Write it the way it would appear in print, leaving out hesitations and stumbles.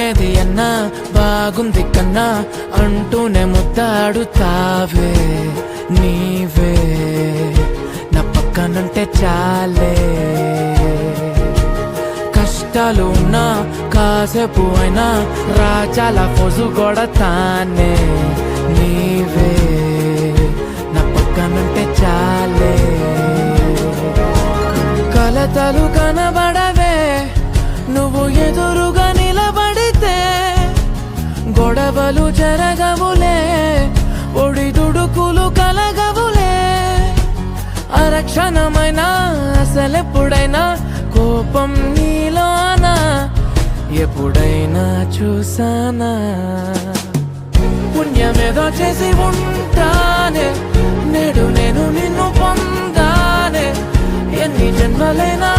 ఏది అన్నా బాగుంది కన్నా అంటూనే ముద్దాడుతావే నీవే నా పక్కనుంటే చాలే. కష్టాలు ఉన్నా కాసేపు అయినా రాజాల ఫోజు కొడతానే నీవే నా పక్కనుంటే చాలే. కలతలు కనబడవే నువ్వు ఎదురుగా నిలబడితే, గొడవలు జరగవులే ఒడిదుడుకులు కలగవులే. అరక్షణమైనా అసలెప్పుడైనా కోపం నీలోనా ఎప్పుడైనా చూసానా? పుణ్యమేదో చేసి ఉంటానే నేడు నేను నిన్ను పొందానే. ఎన్ని జన్మలైనా